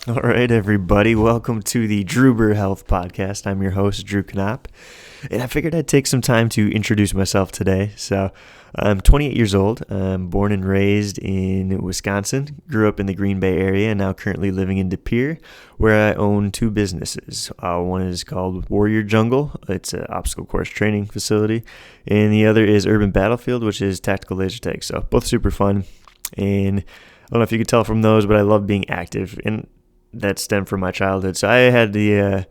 All right, everybody, welcome to the Druber Health Podcast. I'm your host, Drew Knopp, and I figured I'd take some time to introduce myself today. So, I'm 28 years old. I'm born and raised in Wisconsin, grew up in the Green Bay area, and now currently living in De Pere, where I own two businesses. One is called Warrior Jungle. It's an obstacle course training facility, and the other is Urban Battlefield, which is tactical laser tag. So, both super fun, and I don't know if you could tell from those, but I love being active, and that stemmed from my childhood. So I had the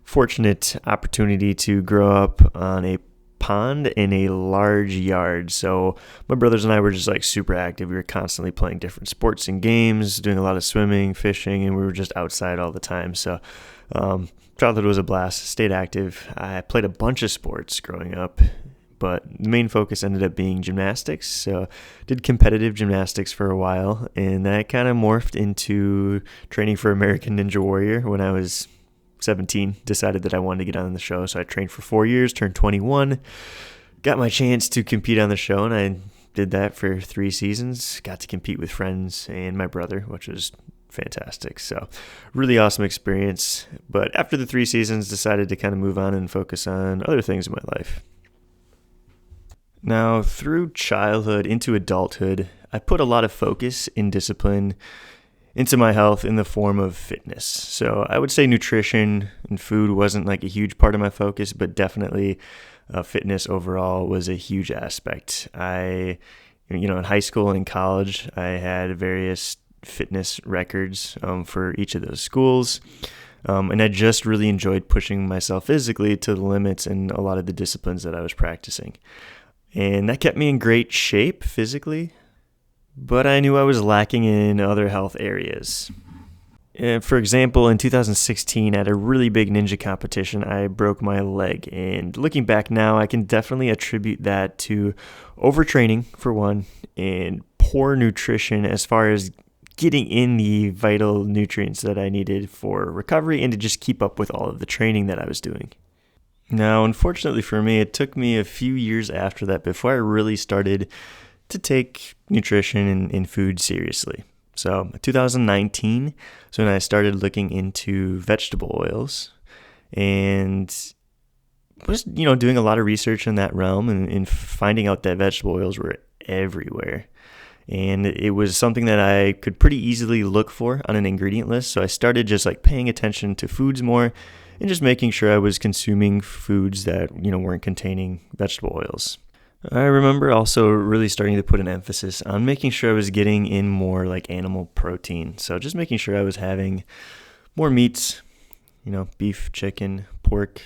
fortunate opportunity to grow up on a pond in a large yard. So my brothers and I were just like super active. We were constantly playing different sports and games, doing a lot of swimming, fishing, and we were just outside all the time. So childhood was a blast. Stayed active. I played a bunch of sports growing up, but the main focus ended up being gymnastics. So did competitive gymnastics for a while, and that kind of morphed into training for American Ninja Warrior when I was 17. Decided that I wanted to get on the show, so I trained for 4 years, turned 21, got my chance to compete on the show, and I did that for 3 seasons. Got to compete with friends and my brother, which was fantastic. So really awesome experience. But after the 3 seasons, decided to kind of move on and focus on other things in my life. Now, through childhood into adulthood, I put a lot of focus and discipline into my health in the form of fitness. So I would say nutrition and food wasn't like a huge part of my focus, but definitely fitness overall was a huge aspect. In high school and in college, I had various fitness records for each of those schools. And I just really enjoyed pushing myself physically to the limits in a lot of the disciplines that I was practicing. And that kept me in great shape physically, but I knew I was lacking in other health areas. For example, in 2016, at a really big ninja competition, I broke my leg. And looking back now, I can definitely attribute that to overtraining, for one, and poor nutrition as far as getting in the vital nutrients that I needed for recovery and to just keep up with all of the training that I was doing. Now, unfortunately for me, it took me a few years after that before I really started to take nutrition and food seriously. So 2019 is when I started looking into vegetable oils and was, doing a lot of research in that realm and finding out that vegetable oils were everywhere. And it was something that I could pretty easily look for on an ingredient list. So I started just like paying attention to foods more and just making sure I was consuming foods that, weren't containing vegetable oils. I remember also really starting to put an emphasis on making sure I was getting in more like animal protein. So just making sure I was having more meats, beef, chicken, pork,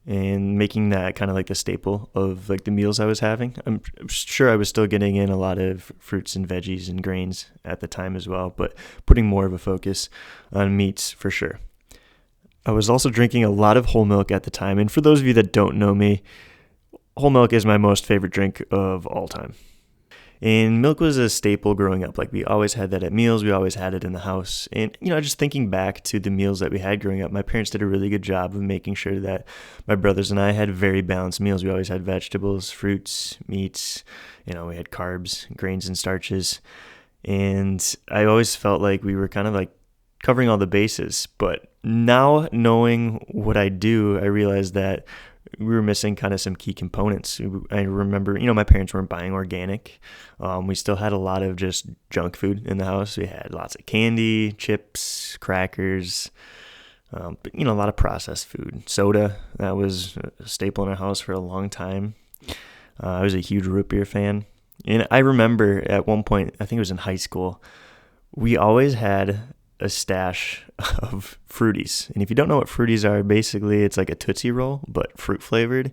and making that kind of like the staple of like the meals I was having. I'm sure I was still getting in a lot of fruits and veggies and grains at the time as well, but putting more of a focus on meats for sure. I was also drinking a lot of whole milk at the time. And for those of you that don't know me, whole milk is my most favorite drink of all time. And milk was a staple growing up. Like we always had that at meals. We always had it in the house. And, just thinking back to the meals that we had growing up, my parents did a really good job of making sure that my brothers and I had very balanced meals. We always had vegetables, fruits, meats, we had carbs, grains, and starches. And I always felt like we were kind of like covering all the bases. But now knowing what I do, I realized that we were missing kind of some key components. I remember, my parents weren't buying organic. We still had a lot of just junk food in the house. We had lots of candy, chips, crackers, but, a lot of processed food. Soda, that was a staple in our house for a long time. I was a huge root beer fan. And I remember at one point, I think it was in high school, we always had a stash of Fruities. And if you don't know what Fruities are, basically it's like a Tootsie Roll, but fruit flavored.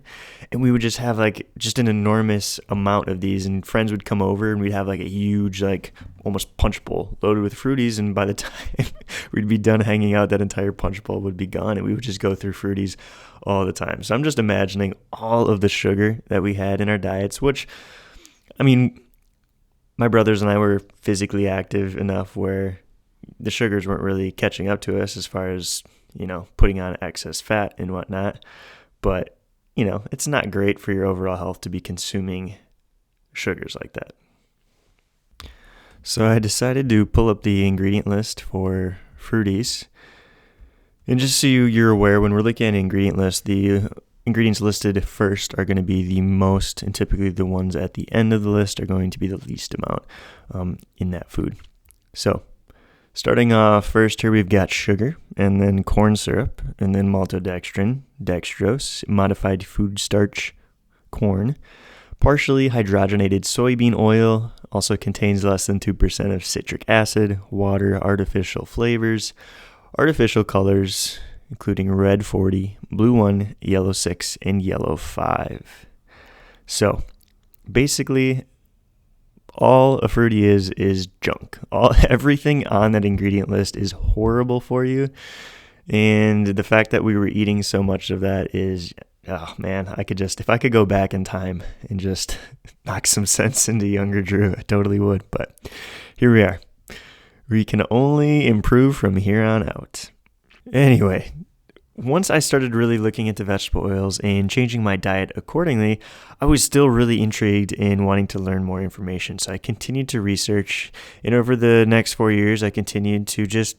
And we would just have like just an enormous amount of these, and friends would come over and we'd have like a huge, like almost punch bowl loaded with Fruities. And by the time we'd be done hanging out, that entire punch bowl would be gone, and we would just go through Fruities all the time. So I'm just imagining all of the sugar that we had in our diets, which, my brothers and I were physically active enough where the sugars weren't really catching up to us as far as, putting on excess fat and whatnot. But, it's not great for your overall health to be consuming sugars like that. So I decided to pull up the ingredient list for fruities. And just so you're aware, when we're looking at an ingredient list, the ingredients listed first are going to be the most, and typically the ones at the end of the list are going to be the least amount in that food. So starting off first here, we've got sugar, and then corn syrup, and then maltodextrin, dextrose, modified food starch, corn, partially hydrogenated soybean oil, also contains less than 2% of citric acid, water, artificial flavors, artificial colors, including red 40, blue 1, yellow 6, and yellow 5. So basically, all a fruity is junk. Everything on that ingredient list is horrible for you. And the fact that we were eating so much of that is, oh man, if I could go back in time and just knock some sense into younger Drew, I totally would. But here we are. We can only improve from here on out. Anyway, once I started really looking into vegetable oils and changing my diet accordingly, I was still really intrigued in wanting to learn more information. So I continued to research, and over the next 4 years, I continued to just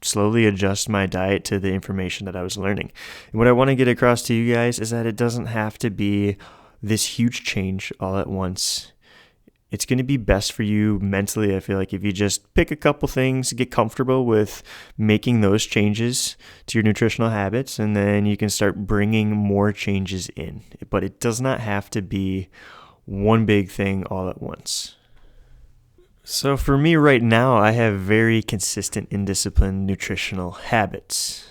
slowly adjust my diet to the information that I was learning. And what I want to get across to you guys is that it doesn't have to be this huge change all at once. It's going to be best for you mentally, I feel like, if you just pick a couple things, get comfortable with making those changes to your nutritional habits, and then you can start bringing more changes in. But it does not have to be one big thing all at once. So for me right now, I have very consistent and disciplined nutritional habits.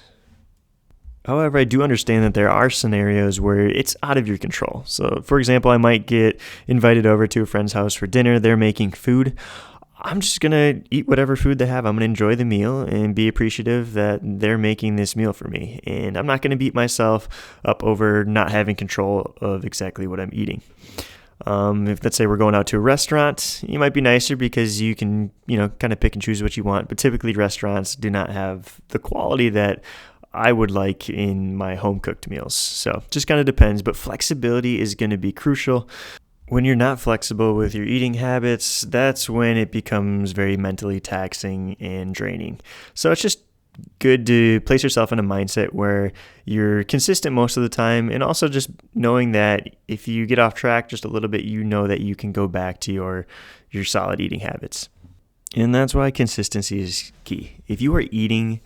However, I do understand that there are scenarios where it's out of your control. So, for example, I might get invited over to a friend's house for dinner. They're making food. I'm just going to eat whatever food they have. I'm going to enjoy the meal and be appreciative that they're making this meal for me. And I'm not going to beat myself up over not having control of exactly what I'm eating. If let's say we're going out to a restaurant, you might be nicer because you can, kind of pick and choose what you want. But typically restaurants do not have the quality that I would like in my home cooked meals. So just kind of depends, but flexibility is going to be crucial. When you're not flexible with your eating habits, that's when it becomes very mentally taxing and draining. So it's just good to place yourself in a mindset where you're consistent most of the time, and also just knowing that if you get off track just a little bit, you know that you can go back to your solid eating habits. And that's why consistency is key. If you are eating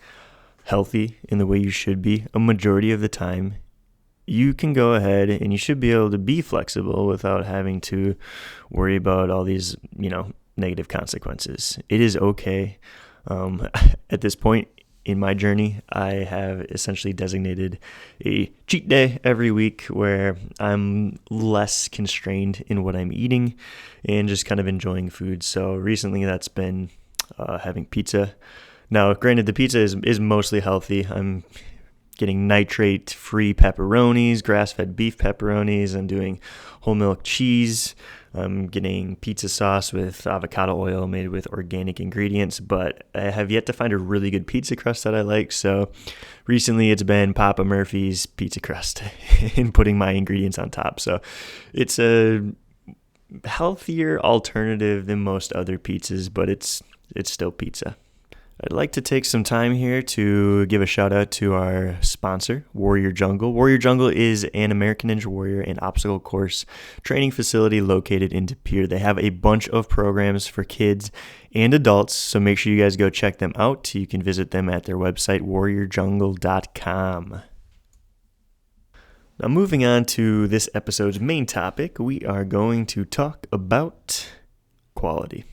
healthy in the way you should be a majority of the time, you can go ahead and you should be able to be flexible without having to worry about all these, negative consequences. It is okay. At this point in my journey, I have essentially designated a cheat day every week where I'm less constrained in what I'm eating and just kind of enjoying food. So recently that's been having pizza. Now, granted, the pizza is mostly healthy. I'm getting nitrate-free pepperonis, grass-fed beef pepperonis. I'm doing whole milk cheese. I'm getting pizza sauce with avocado oil made with organic ingredients, but I have yet to find a really good pizza crust that I like. So recently it's been Papa Murphy's pizza crust and putting my ingredients on top. So it's a healthier alternative than most other pizzas, but it's still pizza. I'd like to take some time here to give a shout out to our sponsor, Warrior Jungle. Warrior Jungle is an American Ninja Warrior and obstacle course training facility located in De Pere. They have a bunch of programs for kids and adults, so make sure you guys go check them out. You can visit them at their website, warriorjungle.com. Now, moving on to this episode's main topic, we are going to talk about quality.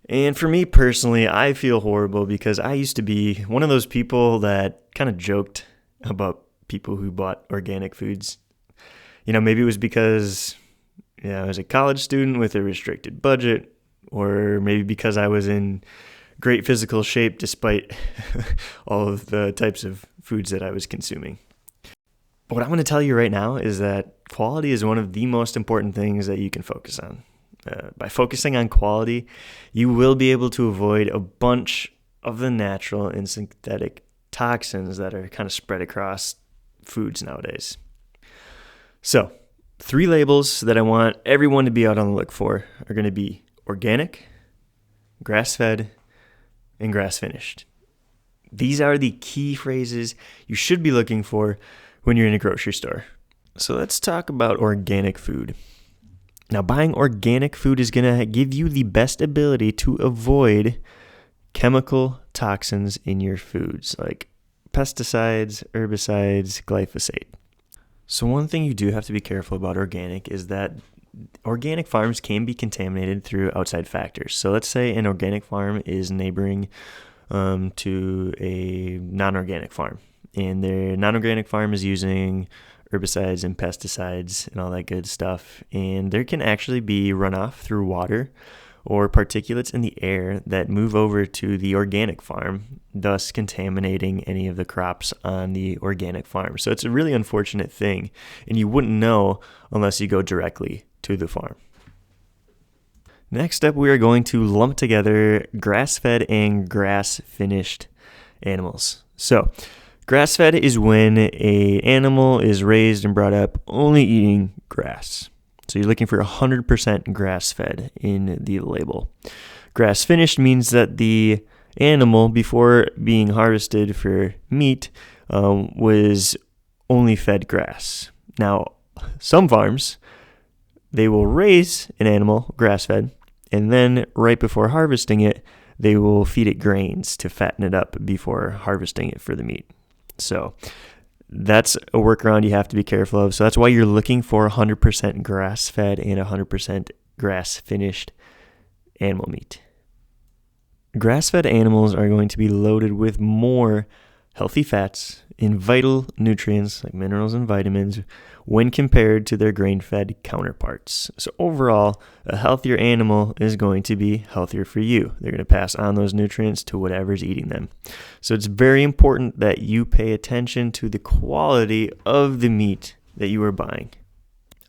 And for me personally, I feel horrible because I used to be one of those people that kind of joked about people who bought organic foods. Maybe it was because I was a college student with a restricted budget, or maybe because I was in great physical shape despite all of the types of foods that I was consuming. But what I'm going to tell you right now is that quality is one of the most important things that you can focus on. By focusing on quality, you will be able to avoid a bunch of the natural and synthetic toxins that are kind of spread across foods nowadays. So, 3 labels that I want everyone to be out on the look for are going to be organic, grass-fed, and grass finished. These are the key phrases you should be looking for when you're in a grocery store. So let's talk about organic food. Now, buying organic food is going to give you the best ability to avoid chemical toxins in your foods like pesticides, herbicides, glyphosate. So one thing you do have to be careful about organic is that organic farms can be contaminated through outside factors. So let's say an organic farm is neighboring to a non-organic farm, and their non-organic farm is using herbicides and pesticides and all that good stuff, and there can actually be runoff through water or particulates in the air that move over to the organic farm, thus contaminating any of the crops on the organic farm. So it's a really unfortunate thing, and you wouldn't know unless you go directly to the farm. Next up, we are going to lump together grass-fed and grass-finished animals. So, grass-fed is when an animal is raised and brought up only eating grass. So you're looking for 100% grass-fed in the label. Grass-finished means that the animal, before being harvested for meat, was only fed grass. Now, some farms, they will raise an animal grass-fed, and then right before harvesting it, they will feed it grains to fatten it up before harvesting it for the meat. So that's a workaround you have to be careful of. So that's why you're looking for 100% grass-fed and 100% grass-finished animal meat. Grass-fed animals are going to be loaded with more healthy fats and vital nutrients like minerals and vitamins when compared to their grain-fed counterparts. So overall, a healthier animal is going to be healthier for you. They're going to pass on those nutrients to whatever's eating them. So it's very important that you pay attention to the quality of the meat that you are buying.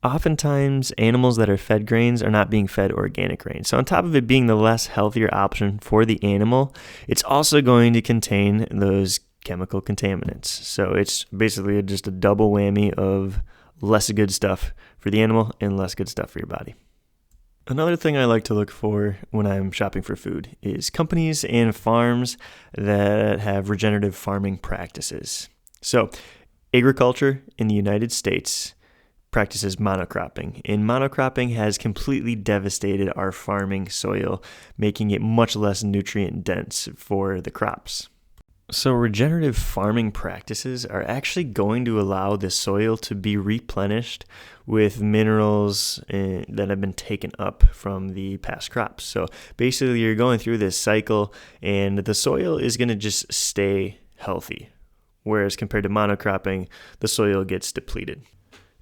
Oftentimes, animals that are fed grains are not being fed organic grains. So on top of it being the less healthier option for the animal, it's also going to contain those chemical contaminants. So it's basically just a double whammy of less good stuff for the animal and less good stuff for your body. Another thing I like to look for when I'm shopping for food is companies and farms that have regenerative farming practices. So agriculture in the United States practices monocropping, and monocropping has completely devastated our farming soil, making it much less nutrient dense for the crops. So regenerative farming practices are actually going to allow the soil to be replenished with minerals that have been taken up from the past crops. So basically you're going through this cycle and the soil is going to just stay healthy. Whereas compared to monocropping, the soil gets depleted.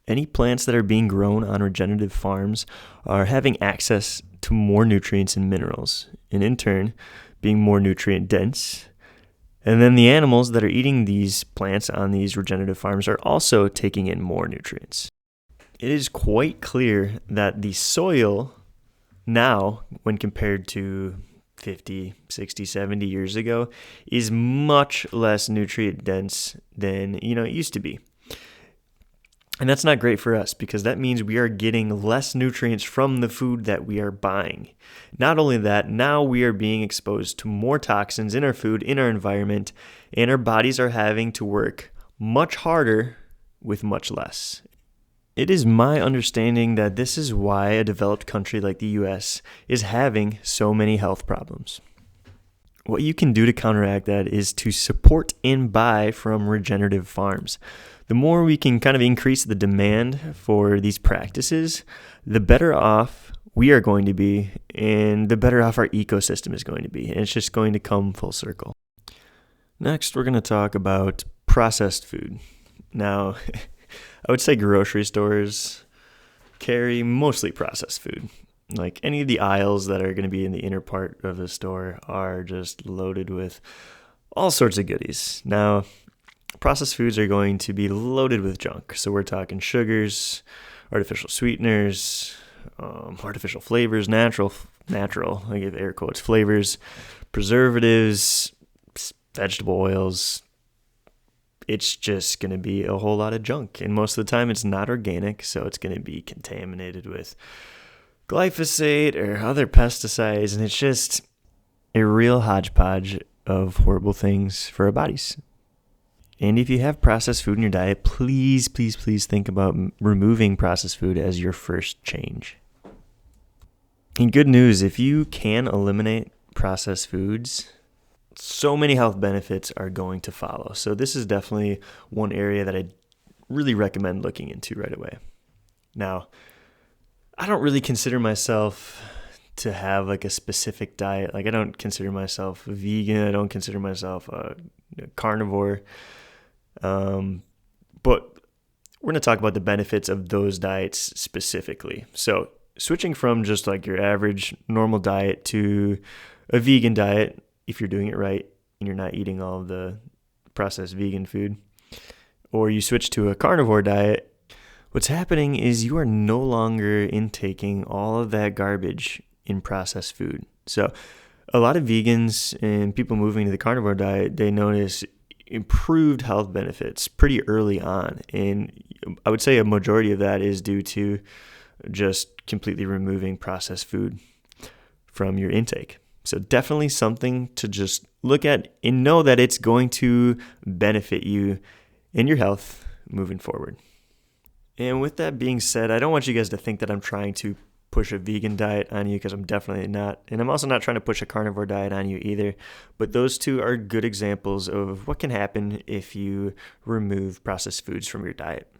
Any plants that are being grown on regenerative farms are having access to more nutrients and minerals, and in turn being more nutrient dense. And then the animals that are eating these plants on these regenerative farms are also taking in more nutrients. It is quite clear that the soil now, when compared to 50, 60, 70 years ago, is much less nutrient dense than it used to be. And that's not great for us because that means we are getting less nutrients from the food that we are buying. Not only that, now we are being exposed to more toxins in our food, in our environment, and our bodies are having to work much harder with much less. It is my understanding that this is why a developed country like the US is having so many health problems. What you can do to counteract that is to support and buy from regenerative farms. The more we can kind of increase the demand for these practices, the better off we are going to be and the better off our ecosystem is going to be. And it's just going to come full circle. Next, we're going to talk about processed food. Now, I would say grocery stores carry mostly processed food. Like any of the aisles that are going to be in the inner part of the store are just loaded with all sorts of goodies. Now, processed foods are going to be loaded with junk. So we're talking sugars, artificial sweeteners, artificial flavors, natural, I give air quotes, flavors, preservatives, vegetable oils. It's just going to be a whole lot of junk. And most of the time it's not organic, so it's going to be contaminated with glyphosate or other pesticides. And a real hodgepodge of horrible things for our bodies. And if you have processed food in your diet, please, please, please think about removing processed food as your first change. And good news, if you can eliminate processed foods, so many health benefits are going to follow. So this is definitely one area that I really recommend looking into right away. Now, I don't really consider myself to have like a specific diet. Like I don't consider myself a vegan. I don't consider myself a carnivore. But we're going to talk about the benefits of those diets specifically. So switching from just like your average normal diet to a vegan diet, if you're doing it right and you're not eating all of the processed vegan food, or you switch to a carnivore diet, what's happening is you are no longer intaking all of that garbage in processed food. So a lot of vegans and people moving to the carnivore diet, they notice improved health benefits pretty early on. And I would say a majority of that is due to just completely removing processed food from your intake. So definitely something to just look at and know that it's going to benefit you in your health moving forward. And with that being said, I don't want you guys to think that I'm trying to push a vegan diet on you, because I'm definitely not. And I'm also not trying to push a carnivore diet on you either. But those two are good examples of what can happen if you remove processed foods from your diet.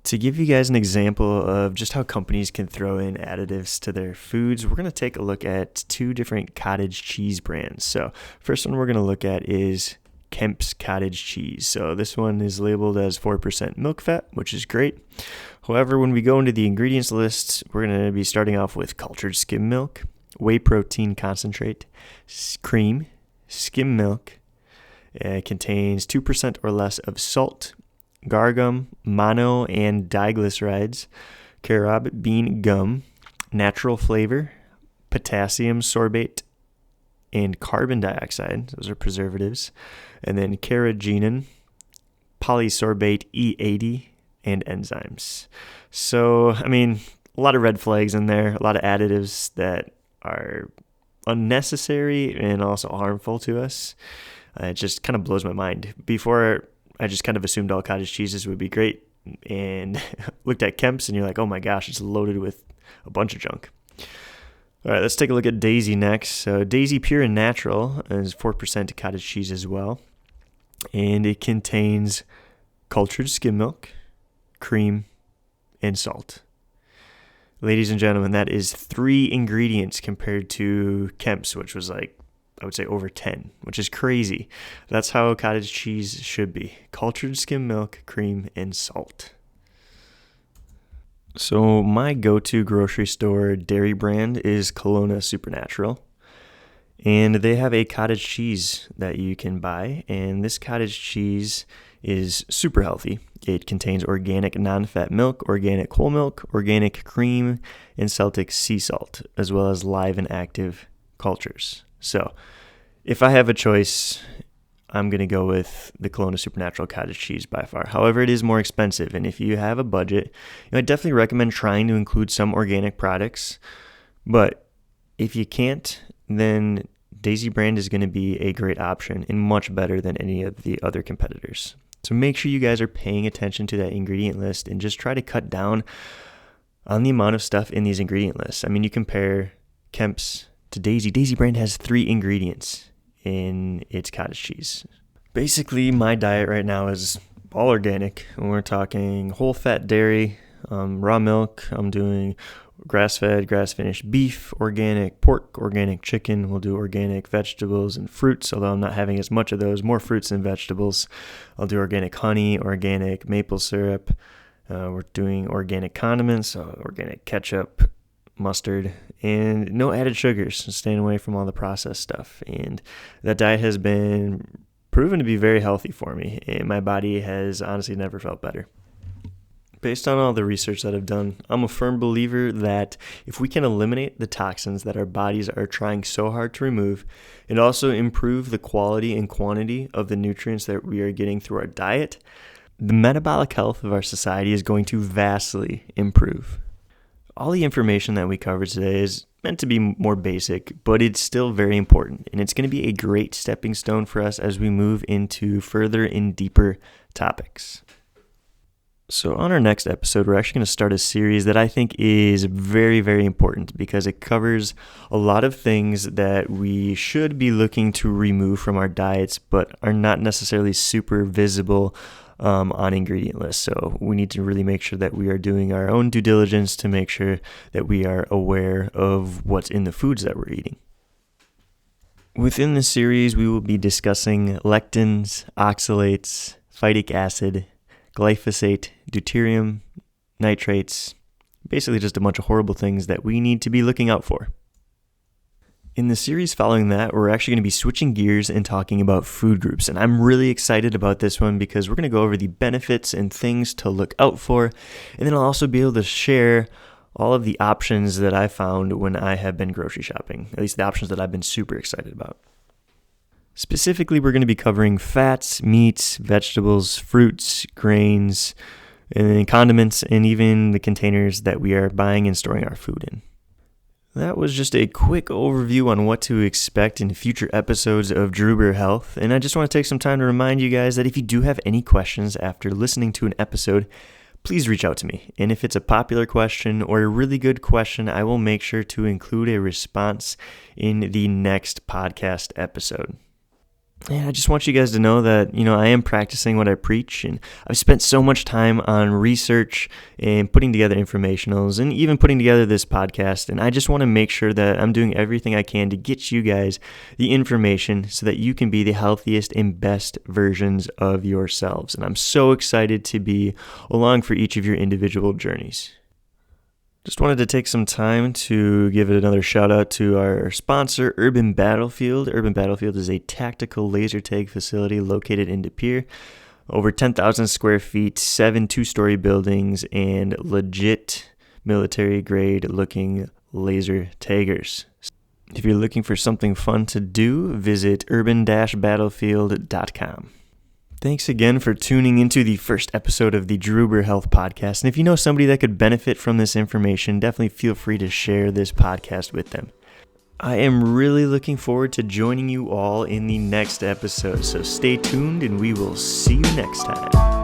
To give you guys an example of just how companies can throw in additives to their foods, we're going to take a look at two different cottage cheese brands. So first one we're going to look at is Kemp's Cottage Cheese. So this one is labeled as 4% milk fat, which is great. However, when we go into the ingredients list, we're going to be starting off with cultured skim milk, whey protein concentrate, cream, skim milk. It contains 2% or less of salt, gargum, mono and diglycerides, carob bean gum, natural flavor, potassium sorbate, and carbon dioxide. Those are preservatives. And then carrageenan, polysorbate E80, and enzymes. So, I mean, a lot of red flags in there, a lot of additives that are unnecessary and also harmful to us. It just kind of blows my mind. Before, I just kind of assumed all cottage cheeses would be great, and looked at Kemp's and you're like, oh my gosh, it's loaded with a bunch of junk. All right, let's take a look at Daisy next. So Daisy Pure and Natural is 4% cottage cheese as well, and it contains cultured skim milk, cream, and salt. Ladies and gentlemen, that is 3 ingredients compared to Kemp's, which was like, I would say over 10, which is crazy. That's how cottage cheese should be. Cultured skim milk, cream, and salt. So my go-to grocery store dairy brand is Kalona Supernatural. And they have a cottage cheese that you can buy. And this cottage cheese is super healthy. It contains organic non-fat milk, organic whole milk, organic cream, and Celtic sea salt, as well as live and active cultures. So if I have a choice, I'm going to go with the Kalona Supernatural cottage cheese by far. However, it is more expensive. And if you have a budget, I definitely recommend trying to include some organic products. But if you can't, then Daisy brand is going to be a great option and much better than any of the other competitors. So make sure you guys are paying attention to that ingredient list and just try to cut down on the amount of stuff in these ingredient lists. I mean, you compare Kemp's to Daisy. Daisy brand has 3 ingredients in its cottage cheese. Basically, my diet right now is all organic. And we're talking whole fat dairy, raw milk. I'm doing grass-fed, grass-finished beef, organic pork, organic chicken. We'll do organic vegetables and fruits, although I'm not having as much of those, more fruits than vegetables. I'll do organic honey, organic maple syrup. We're doing organic condiments, organic ketchup, mustard, and no added sugars, staying away from all the processed stuff. And that diet has been proven to be very healthy for me, and my body has honestly never felt better. Based on all the research that I've done, I'm a firm believer that if we can eliminate the toxins that our bodies are trying so hard to remove, and also improve the quality and quantity of the nutrients that we are getting through our diet, the metabolic health of our society is going to vastly improve. all the information that we cover today is meant to be more basic, but it's still very important, and it's going to be a great stepping stone for us as we move into further and deeper topics. So on our next episode, we're actually going to start a series that I think is very, very important because it covers a lot of things that we should be looking to remove from our diets, but are not necessarily super visible on ingredient lists. So we need to really make sure that we are doing our own due diligence to make sure that we are aware of what's in the foods that we're eating. Within this series, we will be discussing lectins, oxalates, phytic acid, glyphosate, deuterium, nitrates, basically just a bunch of horrible things that we need to be looking out for. In the series following that, we're actually going to be switching gears and talking about food groups. And I'm really excited about this one because we're going to go over the benefits and things to look out for. And then I'll also be able to share all of the options that I found when I have been grocery shopping, at least the options that I've been super excited about. Specifically, we're going to be covering fats, meats, vegetables, fruits, grains, and then condiments, and even the containers that we are buying and storing our food in. That was just a quick overview on what to expect in future episodes of Drew Beer Health, and I just want to take some time to remind you guys that if you do have any questions after listening to an episode, please reach out to me. And if it's a popular question or a really good question, I will make sure to include a response in the next podcast episode. And I just want you guys to know that, I am practicing what I preach, and I've spent so much time on research and putting together informationals and even putting together this podcast. And I just want to make sure that I'm doing everything I can to get you guys the information so that you can be the healthiest and best versions of yourselves. And I'm so excited to be along for each of your individual journeys. Just wanted to take some time to give it another shout out to our sponsor, Urban Battlefield. Urban Battlefield is a tactical laser tag facility located in De Pere. Over 10,000 square feet, 7 two-story buildings, and legit military-grade looking laser taggers. If you're looking for something fun to do, visit urban-battlefield.com. Thanks again for tuning into the first episode of the Drew Beer Health Podcast. And if you know somebody that could benefit from this information, definitely feel free to share this podcast with them. I am really looking forward to joining you all in the next episode. So stay tuned and we will see you next time.